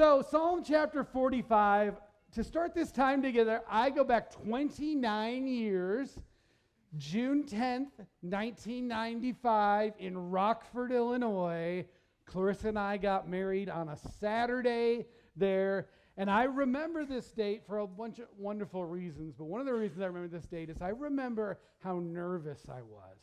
So Psalm chapter 45, to start this time together, I go back 29 years, June 10th, 1995 in Rockford, Illinois. Clarissa and I got married on a Saturday there. And I remember this date for a bunch of wonderful reasons. But one of the reasons I remember this date is I remember how nervous I was.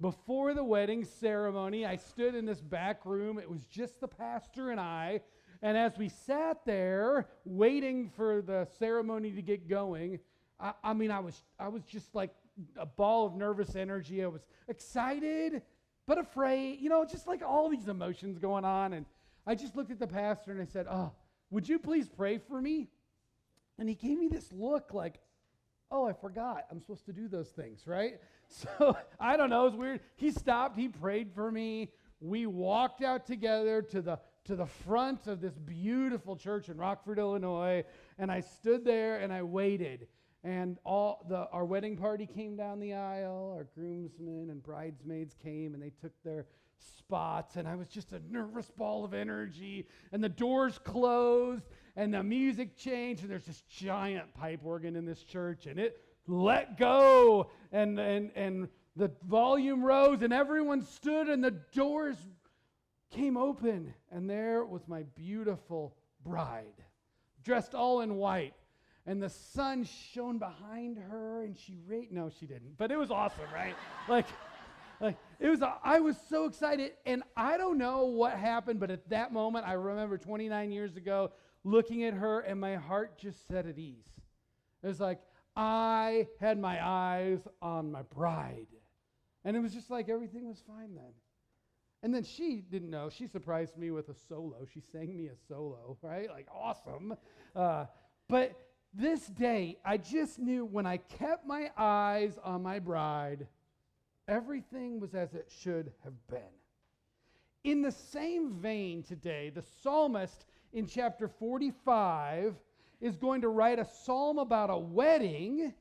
Before the wedding ceremony, I stood in this back room. It was just the pastor and I. And as we sat there waiting for the ceremony to get going, I was just like a ball of nervous energy. I was excited, but afraid, just like all these emotions going on. And I just looked at the pastor and I said, would you please pray for me? And he gave me this look like, I forgot. I'm supposed to do those things, right? So I don't know. It was weird. He stopped. He prayed for me. We walked out together to the front of this beautiful church in Rockford, Illinois, and I stood there and I waited. And our wedding party came down the aisle. Our groomsmen and bridesmaids came and they took their spots, and I was just a nervous ball of energy. And the doors closed and the music changed, and there's this giant pipe organ in this church, and it let go, and the volume rose, and everyone stood, and the doors came open, and there was my beautiful bride, dressed all in white, and the sun shone behind her, and no, she didn't, but it was awesome, right? I was so excited, and I don't know what happened, but at that moment, I remember 29 years ago, looking at her, and my heart just set at ease. It was like I had my eyes on my bride, and it was just like everything was fine then. And then she didn't know. She surprised me with a solo. She sang me a solo, right? Like, awesome. But this day, I just knew when I kept my eyes on my bride, everything was as it should have been. In the same vein today, the psalmist in chapter 45 is going to write a psalm about a wedding,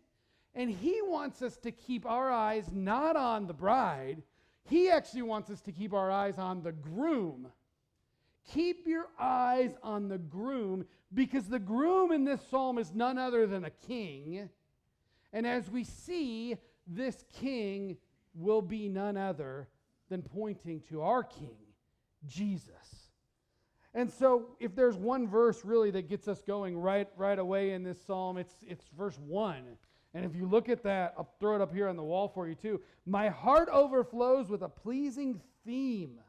and he wants us to keep our eyes not on the bride. He actually wants us to keep our eyes on the groom. Keep your eyes on the groom, because the groom in this psalm is none other than a king. And as we see, this king will be none other than pointing to our King, Jesus. And so if there's one verse really that gets us going right away in this psalm, it's verse 1. And if you look at that, I'll throw it up here on the wall for you too. My heart overflows with a pleasing theme.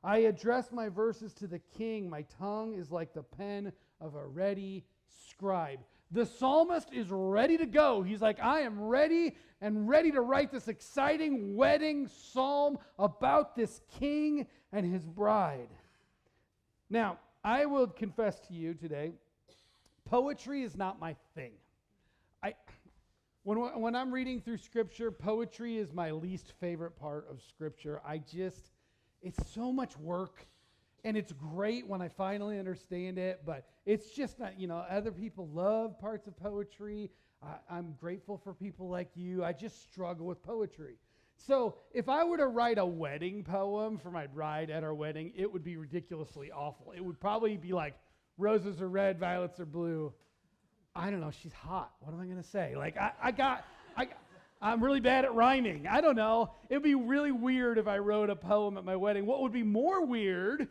I address my verses to the King. My tongue is like the pen of a ready scribe. The psalmist is ready to go. He's like, I am ready to write this exciting wedding psalm about this king and his bride. Now, I will confess to you today, poetry is not my thing. When I'm reading through Scripture, poetry is my least favorite part of Scripture. It's so much work. And it's great when I finally understand it, but it's just not, other people love parts of poetry. I'm grateful for people like you. I just struggle with poetry. So if I were to write a wedding poem for my bride at our wedding, it would be ridiculously awful. It would probably be like, roses are red, violets are blue. I don't know, she's hot. What am I going to say? Like, I'm really bad at rhyming. I don't know. It would be really weird if I wrote a poem at my wedding. What would be more weird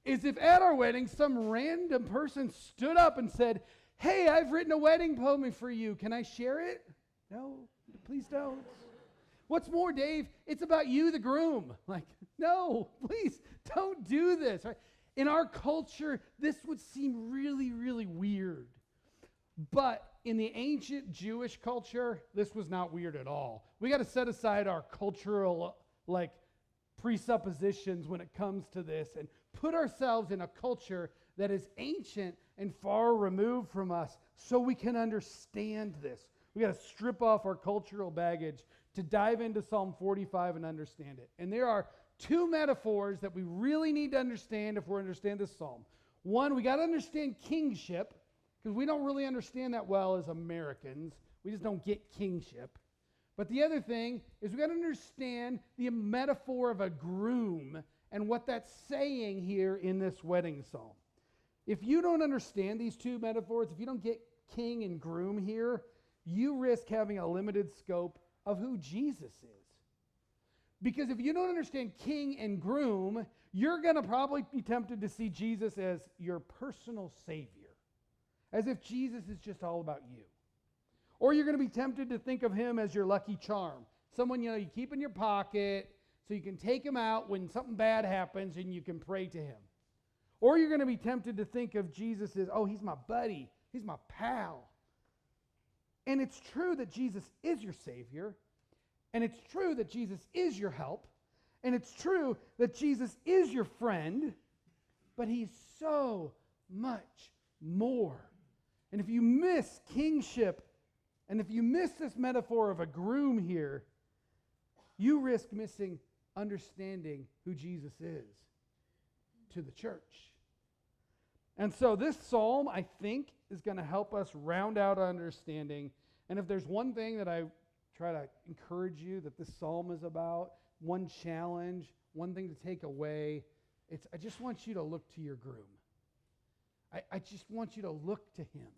is if at our wedding some random person stood up and said, hey, I've written a wedding poem for you. Can I share it? No, please don't. What's more, Dave, it's about you, the groom. Like, no, please don't do this. Right? In our culture, this would seem really, really weird. But in the ancient Jewish culture, this was not weird at all. We got to set aside our cultural, presuppositions when it comes to this and put ourselves in a culture that is ancient and far removed from us so we can understand this. We got to strip off our cultural baggage to dive into Psalm 45 and understand it. And there are two metaphors that we really need to understand if we understand this psalm. One, we got to understand kingship, because we don't really understand that well as Americans. We just don't get kingship. But the other thing is we got to understand the metaphor of a groom and what that's saying here in this wedding psalm. If you don't understand these two metaphors, if you don't get king and groom here, you risk having a limited scope of who Jesus is. Because if you don't understand king and groom, you're going to probably be tempted to see Jesus as your personal savior, as if Jesus is just all about you. Or you're going to be tempted to think of him as your lucky charm, someone you keep in your pocket so you can take him out when something bad happens and you can pray to him. Or you're going to be tempted to think of Jesus as, oh, he's my buddy, he's my pal. And it's true that Jesus is your Savior, and it's true that Jesus is your help, and it's true that Jesus is your friend, but he's so much more. And if you miss kingship, and if you miss this metaphor of a groom here, you risk missing understanding who Jesus is to the church. And so this psalm, I think, is going to help us round out our understanding. And if there's one thing that I try to encourage you that this psalm is about, one challenge, one thing to take away, it's I just want you to look to your groom. I just want you to look to him.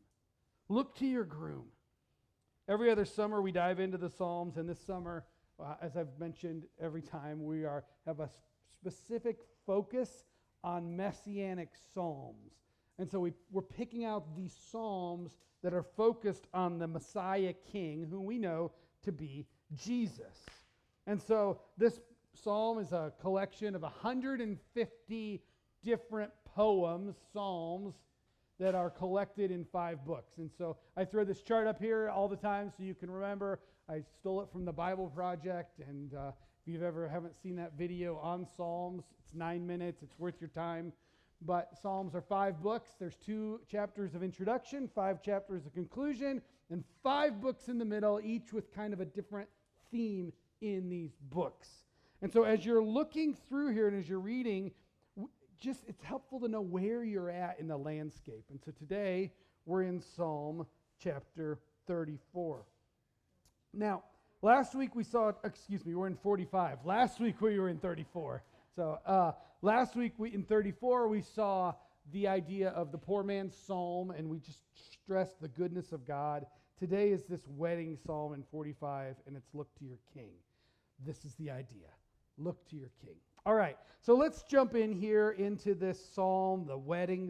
Look to your groom. Every other summer we dive into the Psalms, and this summer, as I've mentioned every time, we have a specific focus on messianic psalms. And so we're picking out these psalms that are focused on the Messiah King, whom we know to be Jesus. And so this psalm is a collection of 150 different poems, psalms, that are collected in 5 books. And so I throw this chart up here all the time so you can remember. I stole it from the Bible Project, and if you haven't seen that video on Psalms, it's 9 minutes. It's worth your time. But Psalms are 5 books. There's 2 chapters of introduction, 5 chapters of conclusion, and 5 books in the middle, each with kind of a different theme in these books. And so as you're looking through here and as you're reading, it's helpful to know where you're at in the landscape. And so today we're in Psalm chapter 34. Now, last week we're in 45. Last week we were in 34. So last week in 34 we saw the idea of the poor man's psalm, and we just stressed the goodness of God. Today is this wedding psalm in 45, and it's look to your king. This is the idea. Look to your king. All right, so let's jump in here into this psalm, the wedding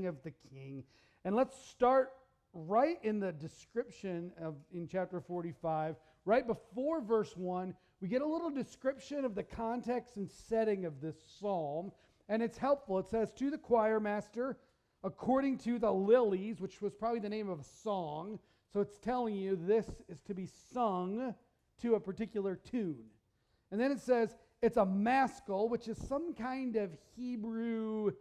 of the king. And let's start right in the description in chapter 45. Right before verse 1, we get a little description of the context and setting of this psalm. And it's helpful. It says, to the choir master, according to the lilies, which was probably the name of a song. So it's telling you this is to be sung to a particular tune. And then it says, it's a maskil, which is some kind of Hebrew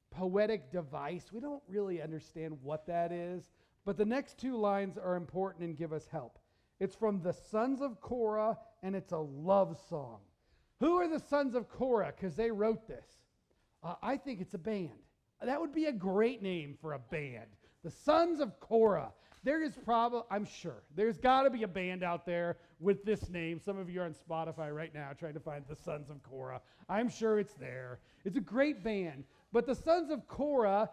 poetic device. We don't really understand what that is, but the next 2 lines are important and give us help. It's from the sons of Korah, and it's a love song. Who are the sons of Korah? Because they wrote this. I think it's a band. That would be a great name for a band. The sons of Korah. There is probably, I'm sure, there's got to be a band out there with this name. Some of you are on Spotify right now trying to find the Sons of Korah. I'm sure it's there. It's a great band. But the Sons of Korah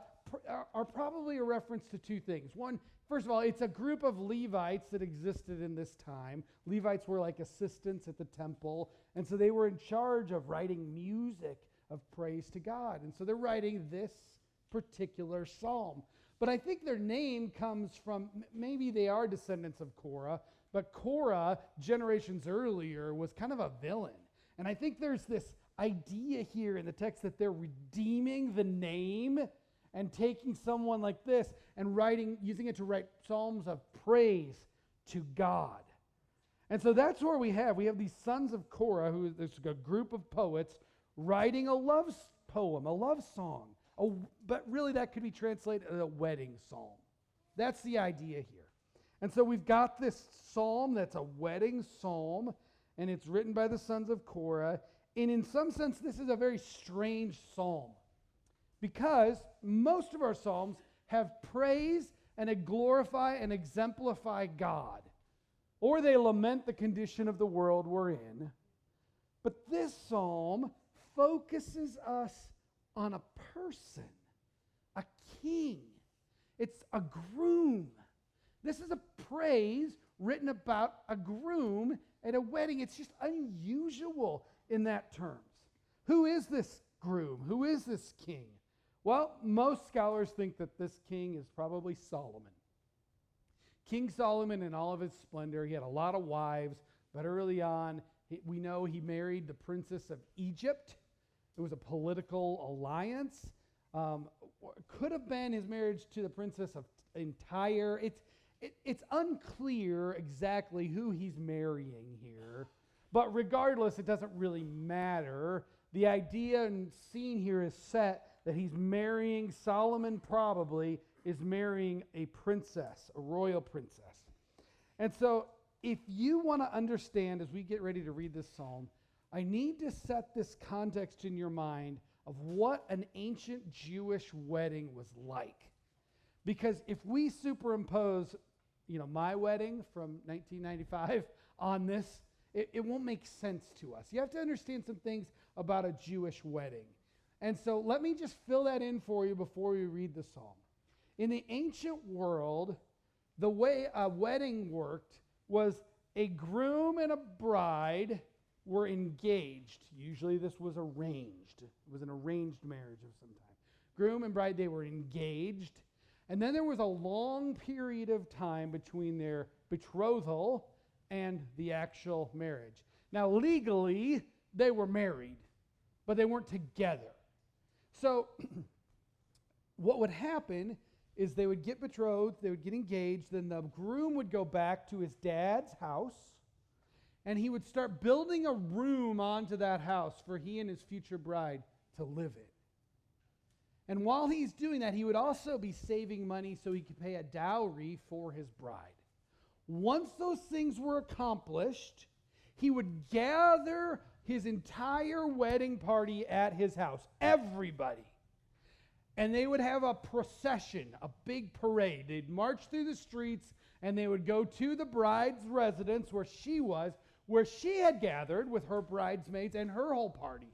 are probably a reference to 2 things. One, first of all, it's a group of Levites that existed in this time. Levites were like assistants at the temple, and so they were in charge of writing music of praise to God. And so they're writing this particular psalm. But I think their name comes from, maybe they are descendants of Korah, but Korah, generations earlier, was kind of a villain. And I think there's this idea here in the text that they're redeeming the name and taking someone like this and using it to write psalms of praise to God. And so that's where we have these sons of Korah, who is a group of poets, writing a love poem, a love song. But really that could be translated as a wedding psalm. That's the idea here. And so we've got this psalm that's a wedding psalm, and it's written by the sons of Korah. And in some sense, this is a very strange psalm, because most of our psalms have praise and glorify and exemplify God, or they lament the condition of the world we're in. But this psalm focuses us on a person, a king. It's a groom. This is a praise written about a groom at a wedding. It's just unusual in that terms. Who is this groom? Who is this king? Well, most scholars think that this king is probably Solomon. King Solomon in all of his splendor. He had a lot of wives, but early on, we know he married the princess of Egypt. It was a political alliance. Could have been his marriage to the princess of Tyre. It's unclear exactly who he's marrying here. But regardless, it doesn't really matter. The idea and scene here is set that he's marrying, Solomon probably is marrying a princess, a royal princess. And so if you want to understand as we get ready to read this psalm, I need to set this context in your mind of what an ancient Jewish wedding was like. Because if we superimpose, my wedding from 1995 on this, it won't make sense to us. You have to understand some things about a Jewish wedding. And so let me just fill that in for you before we read the psalm. In the ancient world, the way a wedding worked was a groom and a bride were engaged. Usually this was arranged. It was an arranged marriage of some time. Groom and bride, they were engaged. And then there was a long period of time between their betrothal and the actual marriage. Now, legally, they were married, but they weren't together. So what would happen is they would get betrothed, they would get engaged, then the groom would go back to his dad's house, and he would start building a room onto that house for he and his future bride to live in. And while he's doing that, he would also be saving money so he could pay a dowry for his bride. Once those things were accomplished, he would gather his entire wedding party at his house, everybody. And they would have a procession, a big parade. They'd march through the streets, and they would go to the bride's residence where she had gathered with her bridesmaids and her whole party.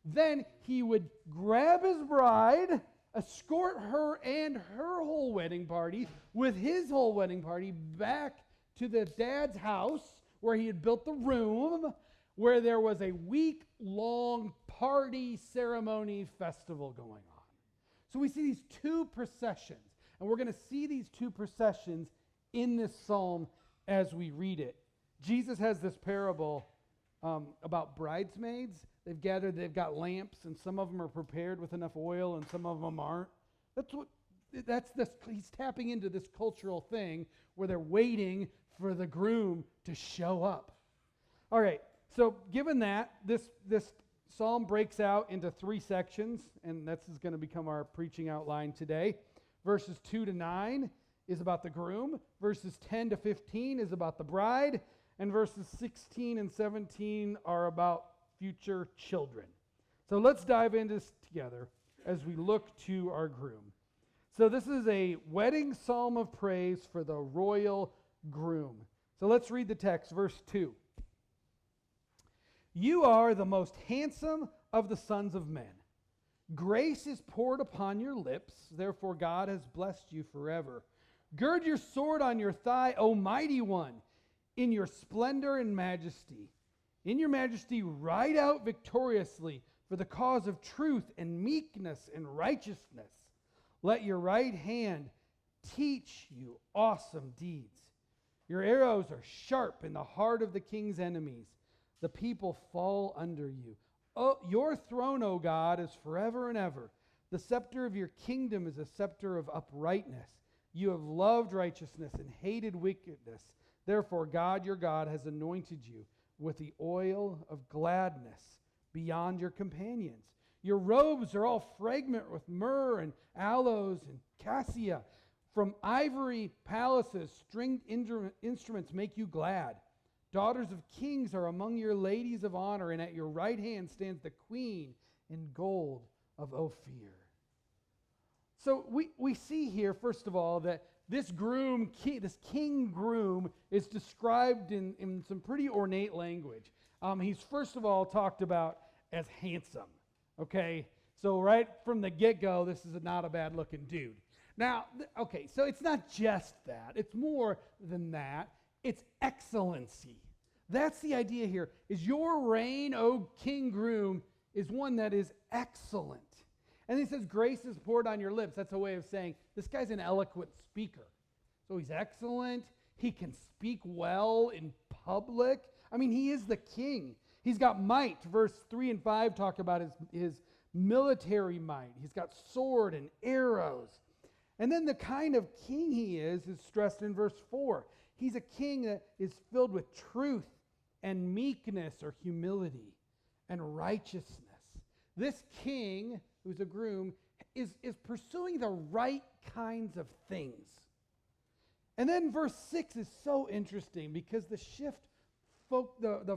Then he would grab his bride, escort her and her whole wedding party with his whole wedding party back to the dad's house where he had built the room, where there was a week-long party, ceremony, festival going on. So we see these two processions, and we're going to see these two processions in this psalm as we read it. Jesus has this parable about bridesmaids. They've got lamps, and some of them are prepared with enough oil, and some of them aren't. He's tapping into this cultural thing where they're waiting for the groom to show up. All right, so given that, this psalm breaks out into three sections, and this is going to become our preaching outline today. Verses 2 to 9 is about the groom. Verses 10 to 15 is about the bride. And verses 16 and 17 are about future children. So let's dive into this together as we look to our groom. So this is a wedding psalm of praise for the royal groom. So let's read the text, verse 2. You are the most handsome of the sons of men. Grace is poured upon your lips, therefore God has blessed you forever. Gird your sword on your thigh, O mighty one, in your splendor and majesty. In your majesty ride out victoriously for the cause of truth and meekness and righteousness. Let your right hand teach you awesome deeds. Your arrows are sharp in the heart of the king's enemies. The people fall under you. Oh, your throne, O God, is forever and ever. The scepter of your kingdom is a scepter of uprightness. You have loved righteousness and hated wickedness. Therefore, God, your God, has anointed you with the oil of gladness beyond your companions. Your robes are all fragrant with myrrh and aloes and cassia. From ivory palaces, stringed instruments make you glad. Daughters of kings are among your ladies of honor, and at your right hand stands the queen in gold of Ophir. So we see here, first of all, that this king groom is described in some pretty ornate language. He's first of all talked about as handsome. Okay, So right from the get-go, this is not a bad-looking dude. Now, okay, so it's not just that. It's more than that. It's excellency. That's the idea here, is your reign, O King Groom, is one that is excellent. And he says, grace is poured on your lips. That's a way of saying, this guy's an eloquent speaker. So he's excellent. He can speak well in public. I mean, he is the king. He's got might. Verse 3 and 5 talk about his military might. He's got sword and arrows. And then the kind of king he is stressed in verse 4. He's a king that is filled with truth and meekness or humility and righteousness. This king, who's a groom, is pursuing the right kinds of things. And then verse 6 is so interesting because the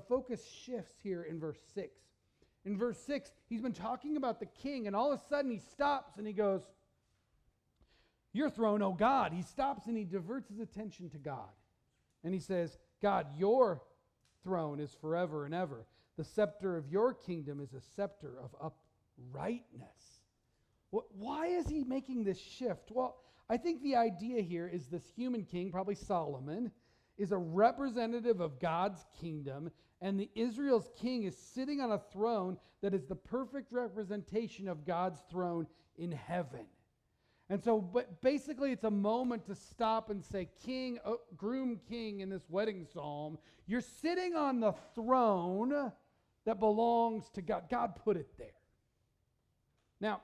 focus shifts here in verse 6. In verse 6, he's been talking about the king, and all of a sudden he stops and he goes, your throne, O God. He stops and he diverts his attention to God. And he says, God, your throne is forever and ever. The scepter of your kingdom is a scepter of uprightness. Why is he making this shift? Well, I think the idea here is this human king, probably Solomon, is a representative of God's kingdom, and the Israel's king is sitting on a throne that is the perfect representation of God's throne in heaven. And so, but basically it's a moment to stop and say, king, groom king in this wedding psalm, you're sitting on the throne that belongs to God. God put it there. Now,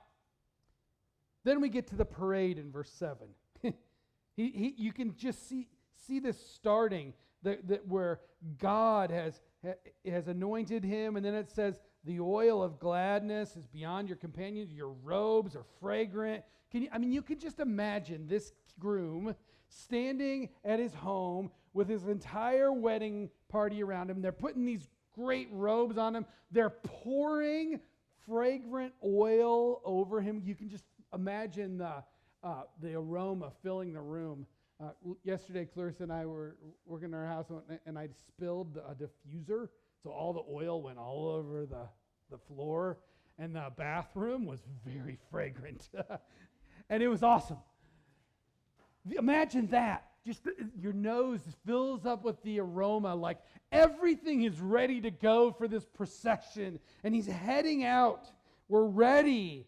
then we get to the parade in verse 7. You can just see this starting, that where God has anointed him, and then it says, the oil of gladness is beyond your companions. Your robes are fragrant. You can just imagine this groom standing at his home with his entire wedding party around him. They're putting these great robes on him. They're pouring fragrant oil over him. You can just imagine the aroma filling the room. Yesterday, Clarissa and I were working in our house, and I spilled a diffuser. So all the oil went all over the floor, and the bathroom was very fragrant. And it was awesome. Imagine that. Just your nose fills up with the aroma, like everything is ready to go for this procession, and he's heading out. We're ready.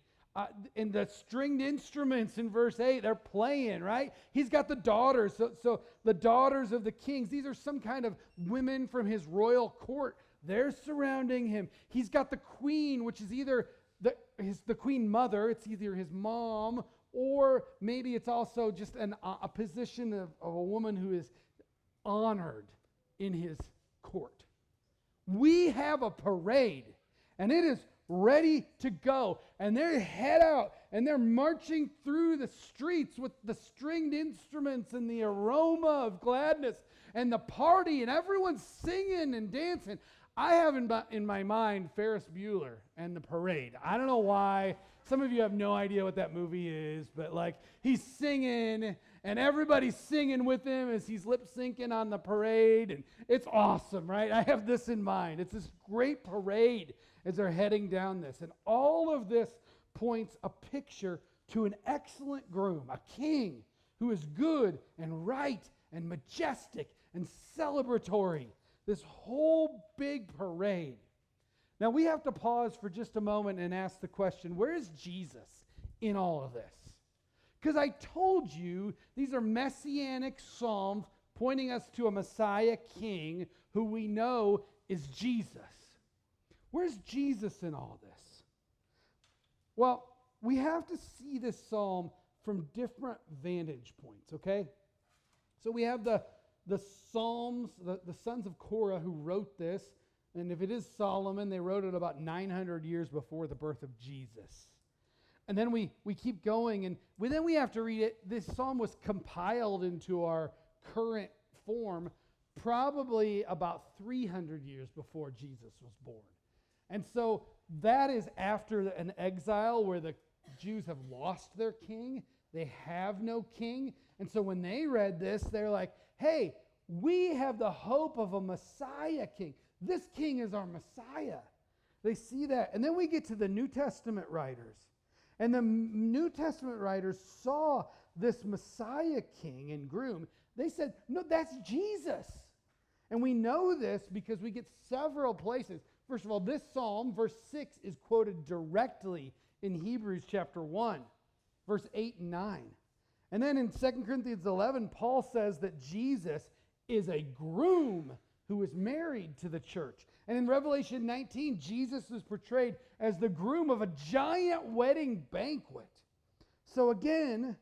And the stringed instruments in verse 8, they're playing, right? He's got the daughters. So the daughters of the kings, these are some kind of women from his royal court. They're surrounding him. He's got the queen, which is either the queen mother, it's either his mom, or maybe it's also just a position of a woman who is honored in his court. We have a parade, and it is ready to go. And they head out, and they're marching through the streets with the stringed instruments and the aroma of gladness and the party, and everyone's singing and dancing. I have in my mind Ferris Bueller and the parade. I don't know why. Some of you have no idea what that movie is, but like he's singing and everybody's singing with him as he's lip syncing on the parade, and it's awesome, right? I have this in mind. It's this great parade as they're heading down this, and all of this points a picture to an excellent groom, a king who is good and right and majestic and celebratory. This whole big parade. Now we have to pause for just a moment and ask the question, where is Jesus in all of this? Because I told you these are messianic psalms pointing us to a Messiah king who we know is Jesus. Where's Jesus in all this? Well, we have to see this psalm from different vantage points, okay? So we have the Psalms, the sons of Korah who wrote this, and if it is Solomon, they wrote it about 900 years before the birth of Jesus. And then we keep going, and then we have to read it. This psalm was compiled into our current form probably about 300 years before Jesus was born. And so that is after an exile where the Jews have lost their king. They have no king. And so when they read this, they're like, hey, we have the hope of a Messiah king. This king is our Messiah. They see that. And then we get to the New Testament writers. And the New Testament writers saw this Messiah king and groom. They said, no, that's Jesus. And we know this because we get several places. First of all, this psalm, verse 6, is quoted directly in Hebrews chapter 1, verse 8 and 9. And then in 2 Corinthians 11, Paul says that Jesus is a groom who is married to the church. And in Revelation 19, Jesus is portrayed as the groom of a giant wedding banquet. So again,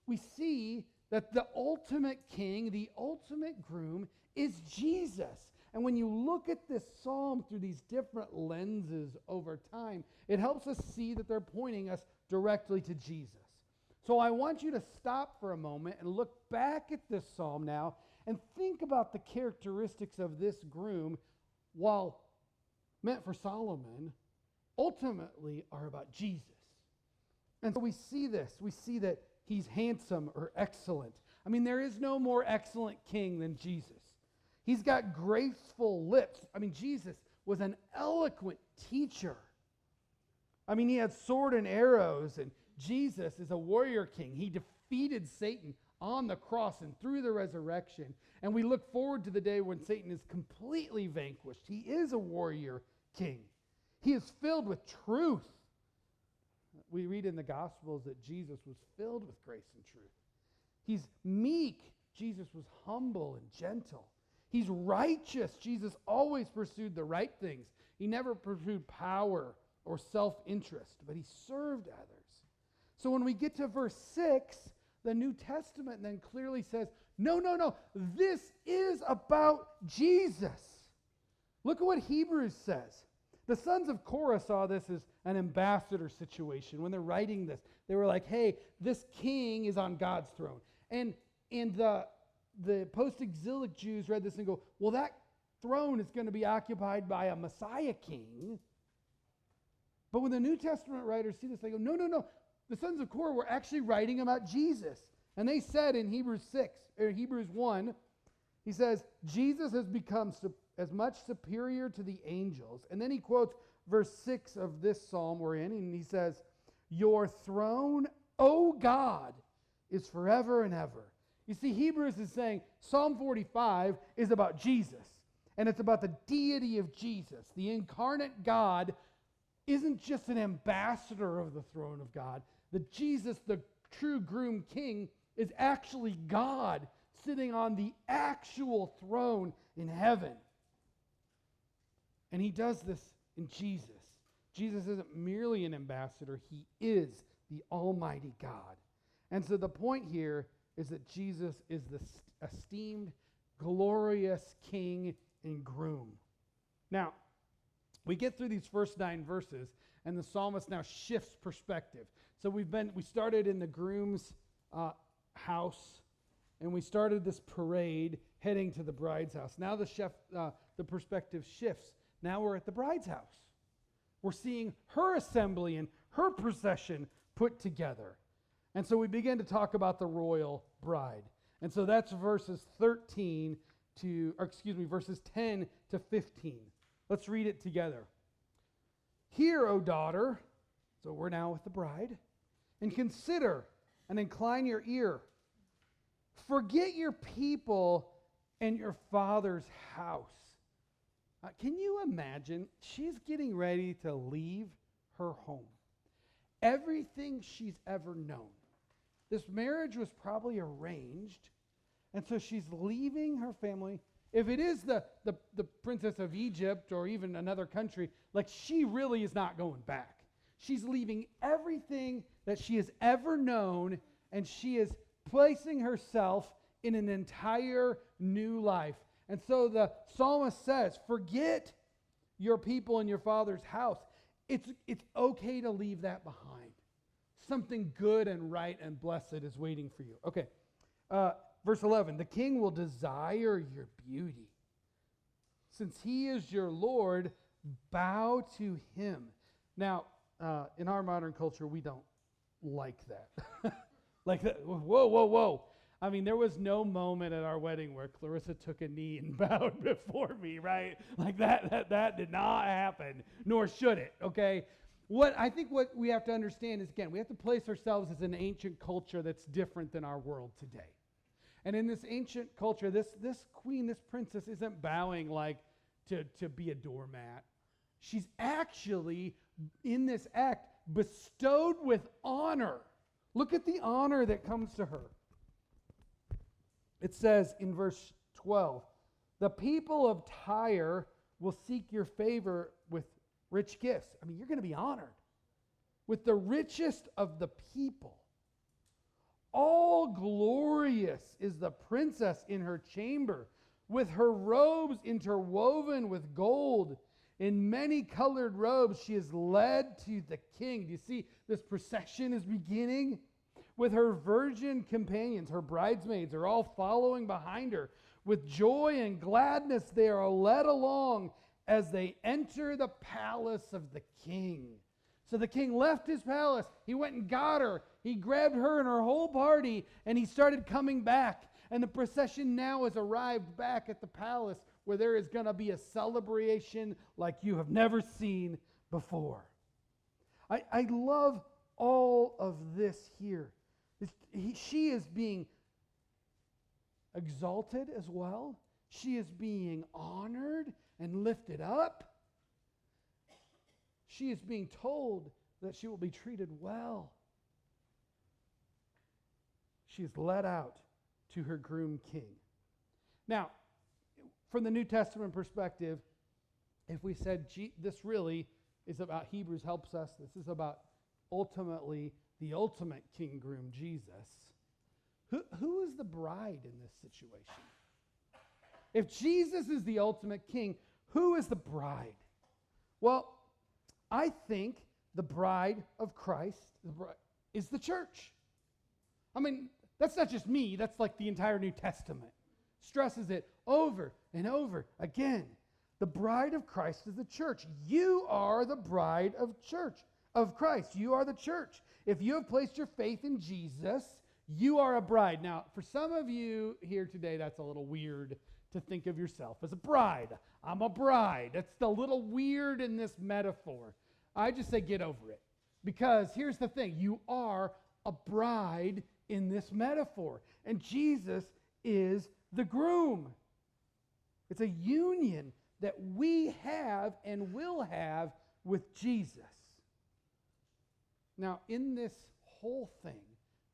we see that the ultimate king, the ultimate groom, is Jesus. And when you look at this psalm through these different lenses over time, it helps us see that they're pointing us directly to Jesus. So I want you to stop for a moment and look back at this psalm now and think about the characteristics of this groom, while meant for Solomon, ultimately are about Jesus. And so we see this. We see that he's handsome or excellent. I mean, there is no more excellent king than Jesus. He's got graceful lips. I mean, Jesus was an eloquent teacher. I mean, he had sword and arrows, and Jesus is a warrior king. He defeated Satan on the cross and through the resurrection. And we look forward to the day when Satan is completely vanquished. He is a warrior king. He is filled with truth. We read in the Gospels that Jesus was filled with grace and truth. He's meek. Jesus was humble and gentle. He's righteous. Jesus always pursued the right things. He never pursued power or self-interest, but he served others. So when we get to verse 6, the New Testament then clearly says, no, this is about Jesus. Look at what Hebrews says. The sons of Korah saw this as an ambassador situation. When they're writing this, they were like, hey, this king is on God's throne. And the post-exilic Jews read this and go, well, that throne is going to be occupied by a Messiah king. But when the New Testament writers see this, they go, no. The sons of Korah were actually writing about Jesus. And they said in Hebrews 1, he says, Jesus has become as much superior to the angels. And then he quotes verse 6 of this psalm we're in, and he says, your throne, O God, is forever and ever. You see, Hebrews is saying Psalm 45 is about Jesus, and it's about the deity of Jesus. The incarnate God isn't just an ambassador of the throne of God. That Jesus, the true groom king, is actually God sitting on the actual throne in heaven. And he does this in Jesus. Jesus isn't merely an ambassador. He is the Almighty God. And so the point here is that Jesus is the esteemed, glorious king and groom. Now, we get through these first 9 verses, and the psalmist now shifts perspective. So we started in the groom's house, and we started this parade heading to the bride's house. Now the perspective shifts. Now we're at the bride's house. We're seeing her assembly and her procession put together. And so we begin to talk about the royal bride. And so that's verses 10 to 15. Let's read it together. Hear, O daughter, so we're now with the bride, and consider and incline your ear. Forget your people and your father's house. Can you imagine? She's getting ready to leave her home. Everything she's ever known. This marriage was probably arranged, and so she's leaving her family. If it is the princess of Egypt or even another country, like, she really is not going back. She's leaving everything that she has ever known, and she is placing herself in an entire new life. And so the psalmist says, forget your people and your father's house. It's okay to leave that behind. Something good and right and blessed is waiting for you. Okay, verse 11, the king will desire your beauty. Since he is your Lord, bow to him. Now, in our modern culture, we don't like that. Like that. Whoa. I mean, there was no moment at our wedding where Clarissa took a knee and bowed before me, right? Like that did not happen, nor should it, okay? What we have to understand is, again, we have to place ourselves as an ancient culture that's different than our world today. And in this ancient culture, this queen, this princess isn't bowing like to be a doormat. She's actually, in this act, bestowed with honor. Look at the honor that comes to her. It says in verse 12, the people of Tyre will seek your favor with rich gifts. I mean, you're going to be honored with the richest of the people. All glorious is the princess in her chamber, with her robes interwoven with gold. In many colored robes, she is led to the king. Do you see this procession is beginning? With her virgin companions, her bridesmaids are all following behind her. With joy and gladness, they are led along as they enter the palace of the king. So the king left his palace. He went and got her. He grabbed her and her whole party, and he started coming back. And the procession now has arrived back at the palace, where there is going to be a celebration like you have never seen before. I love all of this here. She is being exalted as well. She is being honored and lifted up. She is being told that she will be treated well. She is led out to her groom king. Now, from the New Testament perspective, if we said this really is about, Hebrews helps us, this is about ultimately the ultimate king groom, Jesus. Who is the bride in this situation? If Jesus is the ultimate king, who is the bride? Well, I think the bride of Christ is the church. I mean, that's not just me, that's like the entire New Testament. Stresses it over and over again. The bride of Christ is the church. You are the bride of Christ. You are the church. If you have placed your faith in Jesus, you are a bride. Now, for some of you here today, that's a little weird to think of yourself as a bride. I'm a bride. That's a little weird in this metaphor. I just say get over it. Because here's the thing. You are a bride in this metaphor. And Jesus is the groom. It's a union that we have and will have with Jesus. Now, in this whole thing,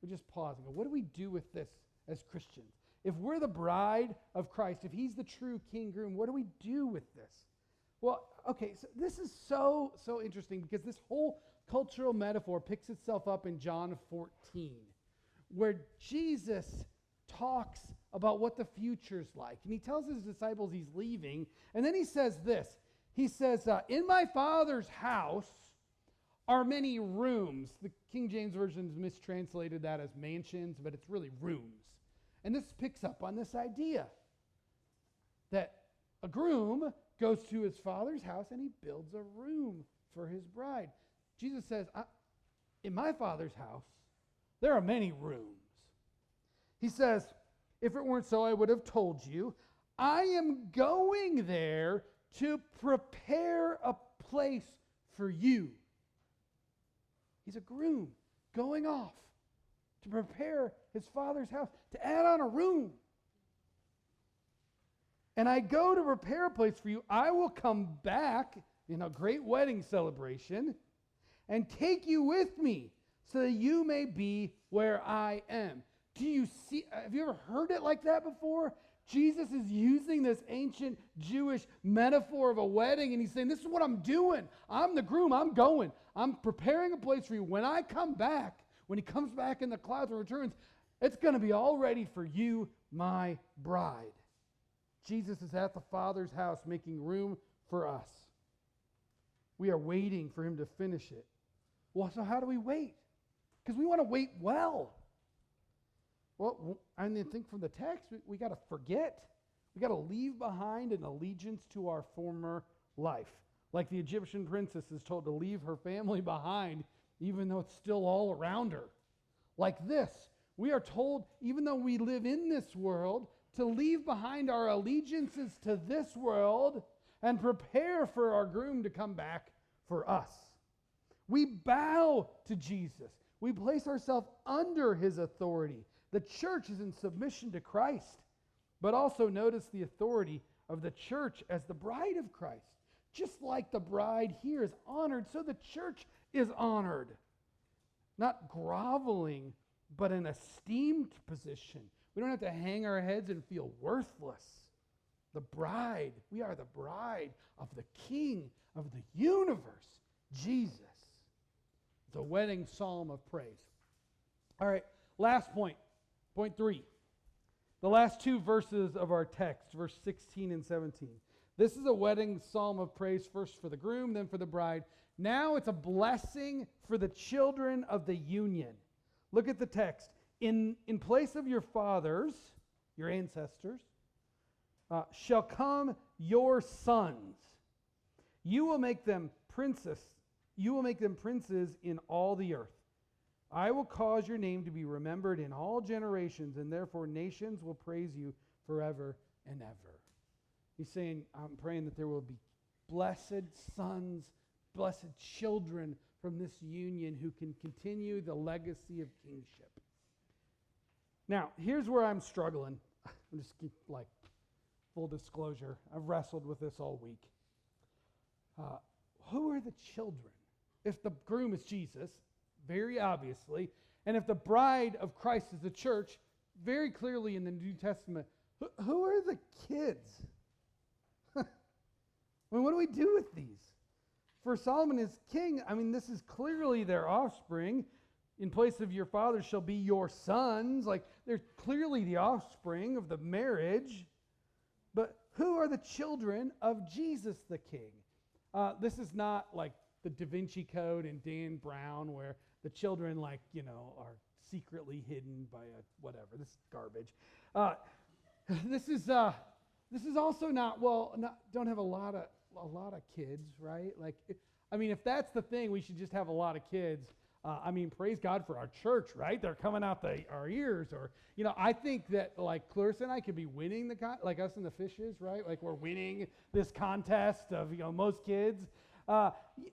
we're just pausing. What do we do with this as Christians? If we're the bride of Christ, if he's the true king groom, what do we do with this? Well, okay, so this is so interesting because this whole cultural metaphor picks itself up in John 14, where Jesus talks about what the future's like. And he tells his disciples he's leaving, and then he says this. He says, in my Father's house are many rooms. The King James Version has mistranslated that as mansions, but it's really rooms. And this picks up on this idea that a groom goes to his father's house and he builds a room for his bride. Jesus says, in my Father's house, there are many rooms. He says, if it weren't so, I would have told you. I am going there to prepare a place for you. He's a groom going off to prepare his Father's house, to add on a room. And I go to prepare a place for you. I will come back in a great wedding celebration and take you with me so that you may be where I am. Do you see? Have you ever heard it like that before? Jesus is using this ancient Jewish metaphor of a wedding, and he's saying, this is what I'm doing. I'm the groom. I'm going. I'm preparing a place for you. When I come back, when he comes back in the clouds and returns, it's going to be all ready for you, my bride. Jesus is at the Father's house making room for us. We are waiting for him to finish it. Well, so how do we wait? Because we want to wait well. Well, I think from the text, we got to forget. We got to leave behind an allegiance to our former life. Like the Egyptian princess is told to leave her family behind, even though it's still all around her. Like this, We are told, even though we live in this world, to leave behind our allegiances to this world and prepare for our groom to come back for us. We bow to Jesus. We place ourselves under his authority. The church is in submission to Christ, but also notice the authority of the church as the bride of Christ. Just like the bride here is honored, so the church is honored. Not groveling, but an esteemed position. We don't have to hang our heads and feel worthless. The bride, we are the bride of the King of the universe, Jesus. It's a wedding psalm of praise. All right, last point, point 3. The last two verses of our text, verse 16 and 17. This is a wedding psalm of praise, first for the groom, then for the bride. Now it's a blessing for the children of the union. Look at the text. In place of your fathers, your ancestors, shall come your sons. You will make them princes. You will make them princes in all the earth. I will cause your name to be remembered in all generations, and therefore nations will praise you forever and ever. He's saying, I'm praying that there will be blessed sons, blessed children from this union who can continue the legacy of kingship. Now, here's where I'm struggling. I'm just like full disclosure. I've wrestled with this all week. Who are the children? If the groom is Jesus, very obviously, and if the bride of Christ is the church, very clearly in the New Testament, who are the kids? I mean, what do we do with these? For Solomon is king, I mean, this is clearly their offspring. In place of your fathers shall be your sons. Like, they're clearly the offspring of the marriage. But who are the children of Jesus the King? This is not like the Da Vinci Code and Dan Brown where the children, like, are secretly hidden by a whatever. This is garbage. This is also not, don't have a lot of kids, right? Like, if that's the thing, we should just have a lot of kids. Praise God for our church, right? They're coming out our ears. Or, I think that, like, Clarissa and I could be winning like us and the fishes, right? Like, we're winning this contest of, most kids.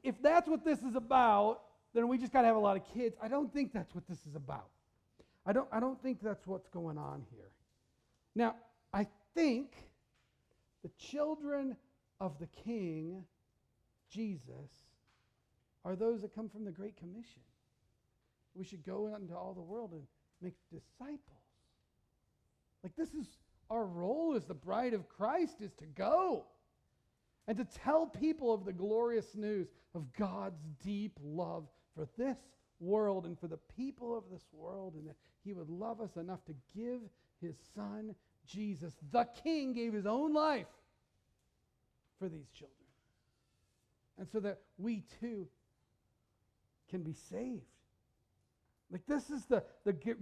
If that's what this is about, then we just got to have a lot of kids. I don't think that's what this is about. I don't think that's what's going on here. Now, I think the children of the King, Jesus, are those that come from the Great Commission. We should go into all the world and make disciples. Like, this is our role as the bride of Christ, is to go and to tell people of the glorious news of God's deep love for this world and for the people of this world, and that he would love us enough to give his son, Jesus, the King, gave his own life for these children. And so that we too can be saved. Like, this is the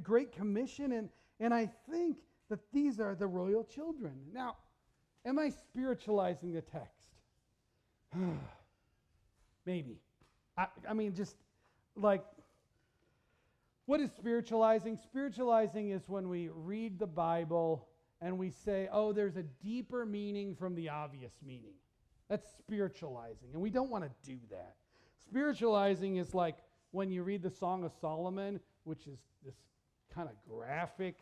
Great Commission, and I think that these are the royal children. Now, am I spiritualizing the text? Maybe. Just like, what is spiritualizing? Spiritualizing is when we read the Bible and we say, oh, there's a deeper meaning from the obvious meaning. That's spiritualizing, and we don't want to do that. Spiritualizing is like when you read the Song of Solomon, which is this kind of graphic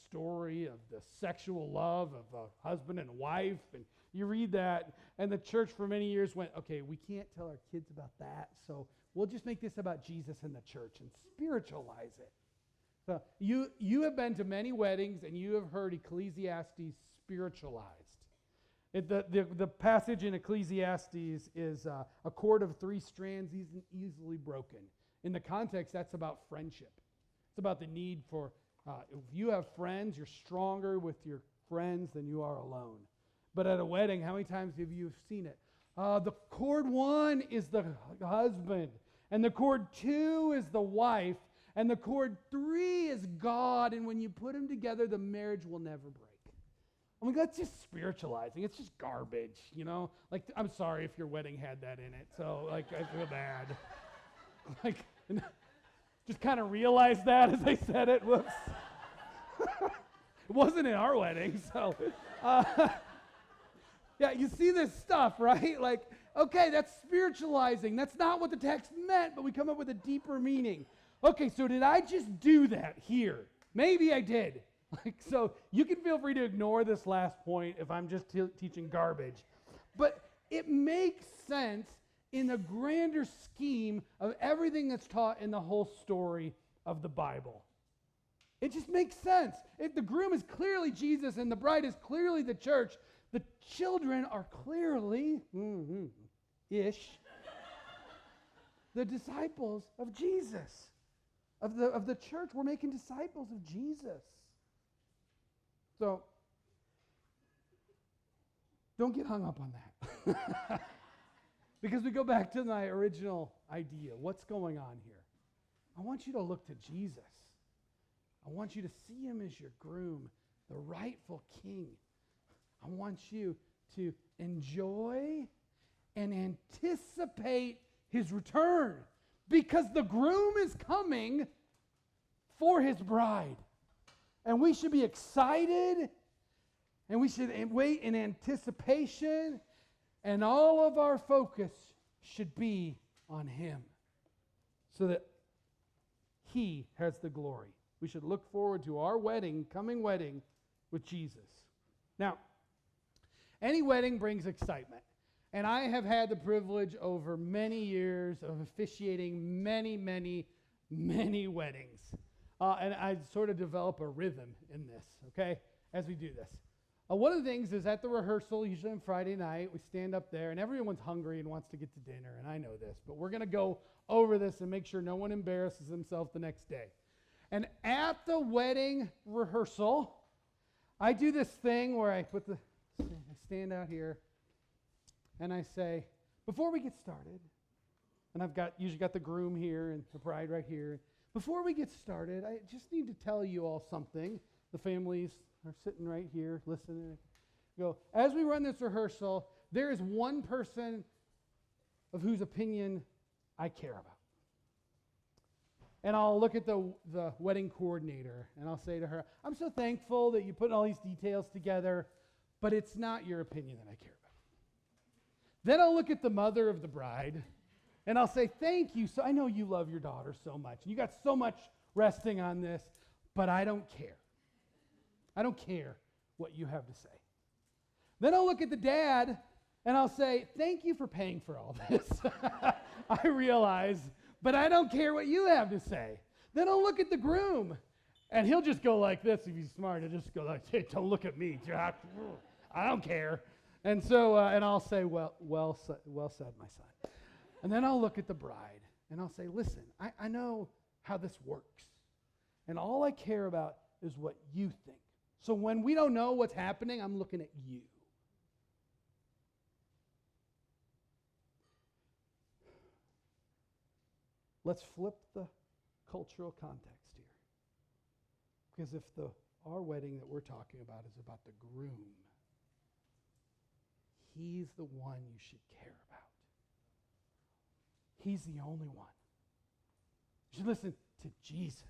story of the sexual love of a husband and wife, and you read that, and the church for many years went, okay, we can't tell our kids about that, so we'll just make this about Jesus and the church and spiritualize it. So you have been to many weddings, and you have heard Ecclesiastes spiritualized. The passage in Ecclesiastes is a cord of 3 strands easily broken. In the context, that's about friendship. It's about the need for, if you have friends, you're stronger with your friends than you are alone. But at a wedding, how many times have you seen it? The cord 1 is the husband, and the cord 2 is the wife, and the cord 3 is God, and when you put them together, the marriage will never break. That's just spiritualizing. It's just garbage, Like, I'm sorry if your wedding had that in it, so, like, I feel bad. Like, just kind of realized that as I said it. Whoops. It wasn't in our wedding, so. Yeah, you see this stuff, right? Like, okay, that's spiritualizing. That's not what the text meant, but we come up with a deeper meaning. Okay, so did I just do that here? Maybe I did. Like, so you can feel free to ignore this last point if I'm just teaching garbage. But it makes sense in the grander scheme of everything that's taught in the whole story of the Bible. It just makes sense. If the groom is clearly Jesus and the bride is clearly the church, the children are clearly, ish, the disciples of Jesus. Of the church, we're making disciples of Jesus. So, don't get hung up on that. Because we go back to my original idea. What's going on here? I want you to look to Jesus. I want you to see him as your groom, the rightful king. I want you to enjoy and anticipate his return, because the groom is coming for his bride. And we should be excited, and we should wait in anticipation, and all of our focus should be on him so that he has the glory. We should look forward to our coming wedding with Jesus. Now, any wedding brings excitement. And I have had the privilege over many years of officiating many, many, many weddings. And I sort of develop a rhythm in this, okay, as we do this. One of the things is at the rehearsal, usually on Friday night, we stand up there, and everyone's hungry and wants to get to dinner, and I know this. But we're going to go over this and make sure no one embarrasses himself the next day. And at the wedding rehearsal, I do this thing where I stand out here, and I say, before we get started, and I've usually got the groom here and the bride right here. Before we get started, I just need to tell you all something. The families are sitting right here listening. As we run this rehearsal, there is one person of whose opinion I care about. And I'll look at the wedding coordinator, and I'll say to her, I'm so thankful that you put all these details together, but it's not your opinion that I care about. Then I'll look at the mother of the bride, and I'll say, thank you. So I know you love your daughter so much, and you got so much resting on this, but I don't care. I don't care what you have to say. Then I'll look at the dad, and I'll say, thank you for paying for all this. I realize, but I don't care what you have to say. Then I'll look at the groom, and he'll just go like this if he's smart. He'll just go like, hey, don't look at me. I don't care. And so, and I'll say, well said, my son. And then I'll look at the bride, and I'll say, listen, I know how this works. And all I care about is what you think. So when we don't know what's happening, I'm looking at you. Let's flip the cultural context here. Because if our wedding that we're talking about is about the groom, he's the one you should care about. He's the only one. You should listen to Jesus,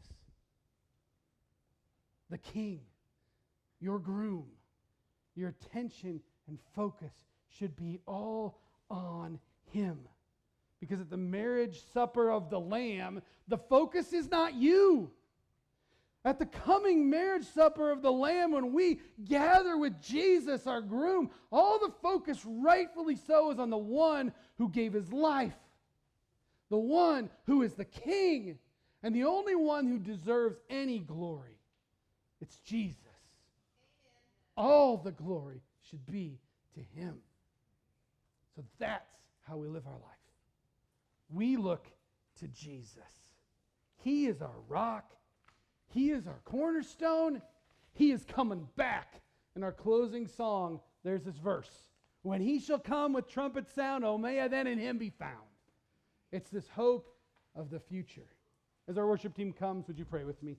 the King, your groom. Your attention and focus should be all on him. Because at the marriage supper of the Lamb, the focus is not you. At the coming marriage supper of the Lamb, when we gather with Jesus, our groom, all the focus, rightfully so, is on the one who gave his life. The one who is the King, and the only one who deserves any glory. It's Jesus. Amen. All the glory should be to him. So that's how we live our life. We look to Jesus. He is our rock. He is our cornerstone. He is coming back. In our closing song, there's this verse. When he shall come with trumpet sound, oh, may I then in him be found. It's this hope of the future. As our worship team comes, would you pray with me?